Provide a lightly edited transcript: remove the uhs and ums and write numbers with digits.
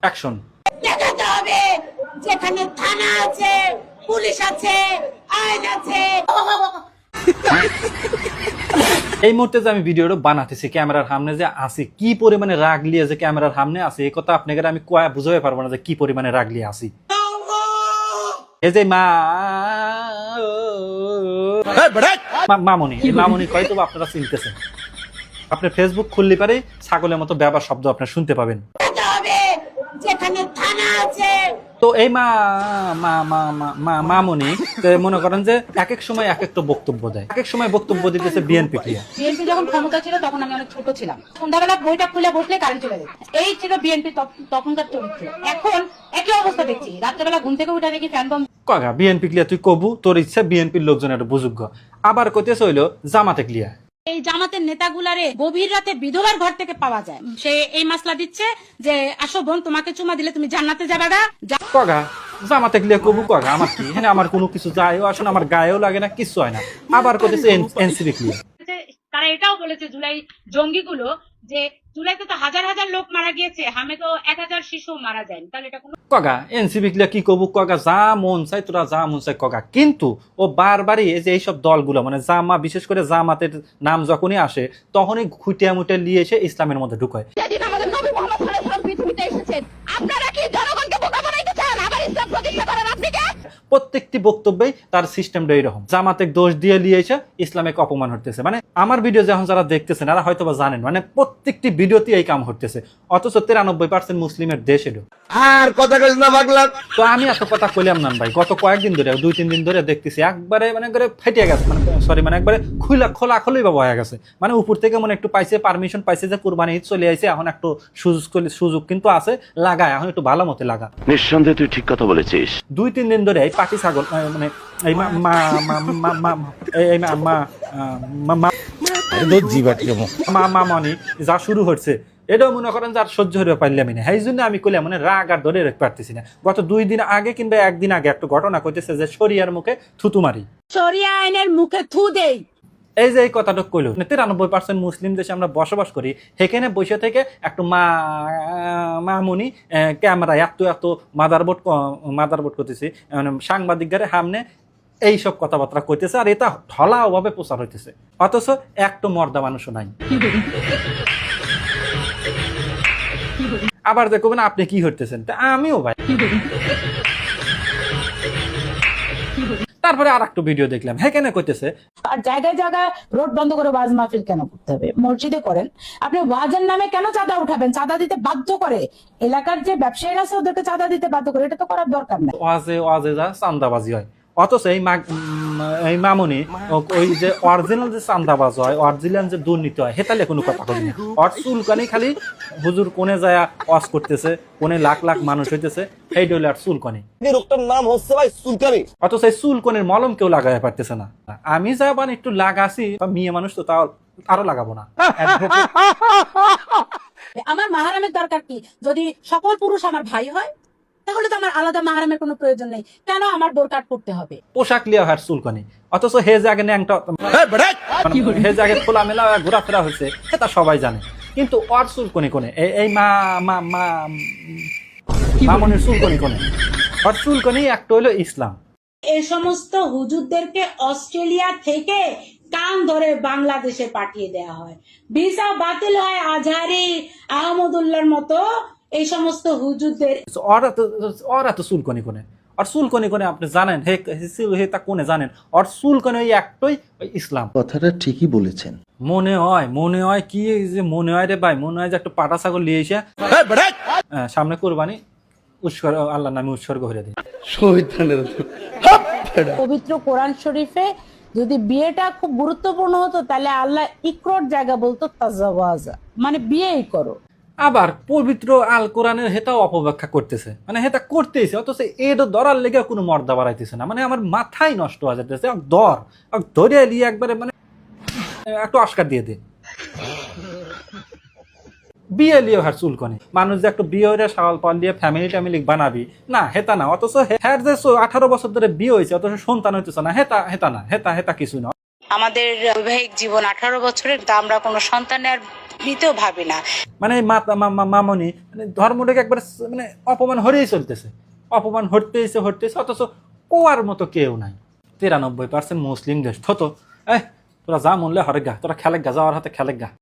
Action. দেখাতে হবে যেখানে থানা আছে, পুলিশ আছে, আইন আছে। এই মুহূর্তে যে আমি ভিডিওটা বানাতেছি ক্যামেরার সামনে যে আছি, কি পরিমাণে রাগ লিয়ে যে ক্যামেরার সামনে আছে, এই কথা আপনাকে আমি বুঝাতে পারবো না যে কি পরিমাণে রাগ লিয়ে আছি। এই যে মামনি কয় তো আপনারা চিনতেছেন, আপনার ফেসবুক খুললে পারে ছাগলের মতো ব্যাপার শব্দ আপনার শুনতে পাবেন। দেখাতে হবে যেখানে থানা আছে। তো এই মামনি মনে করেন যে এক এক সময় এক একটা বক্তব্য দেয়, এক এক সময় বক্তব্য দিতেছে বিএনপি ক্রিয়া। বিএনপি যখন ক্ষমতা ছিল তখন আমি অনেক ছোট ছিলাম, সন্ধ্যাবেলা বইটা খুলে বসলে কারেন্ট চলে যেত, এই ছিল বিএনপি তখনকার চরিত্র। এখন একই অবস্থা দেখছি, রাত্রেবেলা ঘুম থেকে উঠে দেখি ফ্যান বন্ধ। কগা বিএনপি ক্লিয়া তুই কবু, তোর ইচ্ছা বিএনপির লোকজন একটা বুঝুগ্য, আবার কইতেছে হইলো জামাতে ক্লিয়া। এই জামাতের নেতাগুলারে গভীর রাতে বিধবার ঘর থেকে পাওয়া যায়, সে এই মাসলা দিচ্ছে যে আসো বোন, তোমাকে চুমা দিলে তুমি জান্নাতে যাবে না। কগা জামাতে ক্লিয়া কবু, কগা আমার কি হ্যাঁ, আমার কোনো কিছু যায়ও আসলে আমার গায়েও লাগে না, কিছু হয় না। আবার কইতেছে এনসিপি ক্লিয়া। তারা এটাও বলেছে জুলাই জঙ্গিগুলো যে জুলাইতে তো হাজার হাজার লোক মারা গিয়েছে, হামে তো 1000 শিশু মারা যায়নি, তাহলে এটা কোনো কগা এনসিপি ক্লিয়া কি কবু, কগা যা মন চাই তোরা যা মন চাই কগা। কিন্তু ও বারবারই এই যে এইসব দলগুলো মানে জামা, বিশেষ করে জামাতের নাম যখনই আসে তখনই খুঁটিয়া মুটিয়া নিয়ে এসে ইসলামের মধ্যে ঢুকায়। যেদিন আমাদের নবী মুহাম্মদ সাল্লাল্লাহু আলাইহি ওয়াসাল্লাম পৃথিবীতে এসেছেন, আপনারা কি জনগণকে বোকা বানাইতে চান? আবার ইসলাম প্রতিষ্ঠা করেন আপনি কে? প্রত্যেকটি বক্তব্যেই তার সিস্টেমটা এইরকম, জামাতে দোষ দিয়ে লিয়েছে, ইসলামিক অপমান হতেছে। মানে আমার ভিডিও যখন যারা দেখতেছেন তারা হয়তো বা জানেন, মানে প্রত্যেকটি ভিডিওতে এই কাম হতেছে, অথচ 93% মুসলিমের দেশ এলো। আর কথা কইছ না পাগলা। তো আমি এত কথা কইলাম না ভাই, গত কয়েকদিন ধরে 2-3 দিন ধরে দেখতেছি একবারে মানে করে ফেটে গেছে, মানে সরি মানে একবারে খোলাই বা হয়ে গেছে। মানে উপর থেকে মনে একটু পাইছে, পারমিশন পাইছে যে কুরবানি ঈদ চলে আইছে, এখন একটু সুযোগ কিন্তু আছে, লাগায় এখন একটু ভালো মতে লাগা। নিঃসন্দেহে তুই ঠিক কথা বলেছিস। 2-3 দিন ধরে এই পাটি ছাগল মানে এই মামনি যা শুরু হচ্ছে, এটাও মনে করেন যার সহ্য হতে পারলাম না, এই জন্য আমি কইলাম মানে রাগ আর ধরে রাখতে পারতেছি না। গত 2 দিন আগে কিংবা একদিন আগে একটা ঘটনা কইতেছে যে শরিয়ার মুখে থুতু মারি, শরিয়া আইনের মুখে থু দেই। এই যে এই কথাটা কইলো 93% মুসলিম দেশে আমরা বসবাস করি, সেখানে বসে থেকে একটু মামুনি ক্যামেরা এত মাদারবোর্ড করতেছি, মানে সাংবাদিকদের সামনে এইসব কথাবার্তা কইতেছে, আর এটা ঢলা অভাবে প্রচার হইতেছে, অথচ একটু মর্দা মানুষও নাই। আবার দেখবেন আপনি কি হইতেছেন, তা আমিও ভাই। তারপরে আর একটা ভিডিও দেখলাম, সেখানে কইতেছে আর জায়গায় জায়গায় রোড বন্ধ করে ওয়াজ মাহফিল কেন করতে হবে? মসজিদে করেন, আপনি ওয়াজের নামে কেন চাঁদা উঠাবেন? চাঁদা দিতে বাধ্য করে এলাকার যে ব্যবসায়ীরা আছে ওদেরকে চাঁদা দিতে বাধ্য করে, এটা তো করার দরকার নাই। ওয়াজে যা চান্দাবাজি হয়, অথচ এই মামনি ওই যে অরিজিনাল যে চান্দাবাজ হয়, অরিজিনাল যে দুর্নীতি হয়, হেতালে কোনো কথা বলি না। ওর চুলকানি খালি হুজুর কোনে যায় ওয়াজ করতেছে, কোনে লাখ লাখ মানুষ হইতেছে, সেই ডলে আর চুলকানি। এই রোগটার নাম হচ্ছে ভাই চুলকানি। অথচ এই চুলকনির মলম কেউ লাগাই পারতেছে না। আমি যা বান একটু লাগাছি, মেয়ে মানুষ তো তাও আরো লাগাবো না। আমার মাহারামের দরকার কি? যদি সকল পুরুষ আমার ভাই হয় তাহলে তো আমার আলাদা মাহারামের কোনো প্রয়োজন নেই, কেন আমার বোরকাট করতে হবে? পোশাক লিয়া হয় চুলকানি, অথচ হে জাগে ন্যাংটা হে জাগে খোলামেলা ঘোরাফেরা হয়েছে, সেটা সবাই জানে। কিন্তু ওর চুলকনি কোনে, এই মামনির চুলকনি কোনে? ওর চুলকনি একটা হইলো ইসলাম। এই সমস্ত হুজুরদেরকে অস্ট্রেলিয়া থেকে কান ধরে বাংলাদেশে পাঠিয়ে দেওয়া হয়, ভিসা বাতিল হয়। আজহারি, আহমদুল্লাহর মতো এই সমস্ত হুজুরদের ওর এত চুলকনি কোনে? আর চুলকনি কোনে আপনি জানেন, হে তা কোনে জানেন? ওর চুলকনি ওই একটাই ইসলাম। কথাটা ঠিকই বলেছেন। মনে হয় কি যে মনে হয় রে ভাই, মনে হয় যে একটা পাটা ছাগল নিয়ে এসে সামনে কোরবানি আল্লাহর নামে উৎসর্গ করে দিই। পবিত্র কোরআন শরীফে যদি বিয়েটা খুব গুরুত্বপূর্ণ হতো তাহলে আল্লাহ ইকরর জায়গা বলতো তাজাওয়াজা, মানে বিয়েই করো। আবার পবিত্র আল কোরআনের হেতাও অপব্যাখ্যা করতেছে, মানে হেতা করতেছে, অথচ এটা ধরার লেগে কোনো মর্দা বাড়াইতেছে না। মানে আমার মাথায় নষ্ট হয়ে যাচ্ছে, ধরে নিয়ে একবারে মানে একটু অস্কার দিয়ে দে। বিয়ে লিয়ে হার চুলকনি, মানুষ যে একটু বিয়ে হয়ে সাওয়াল পাল দিয়ে ফ্যামিলি বানাবি না, হেতা না। অথচ হ্যার যে 18 বছর ধরে বিয়ে হয়েছে, অথচ সন্তান হইতেছে না, হেতা কিছু না। আমাদের বৈবাহিক জীবন 18 বছরের, তা আমরা কোনো সন্তানের নিতেও ভাবে না। মানে মামনি মানে ধর্মটাকে একবার মানে অপমান হরেই চলতেছে, অপমান হতেছে অথচ কোয়ার মতো কেউ নাই। 93% মুসলিম দেশ, তো তোরা যা মনলে হরে গা, তোরা খেলে গা, যাওয়ার হাতে খেলে গা।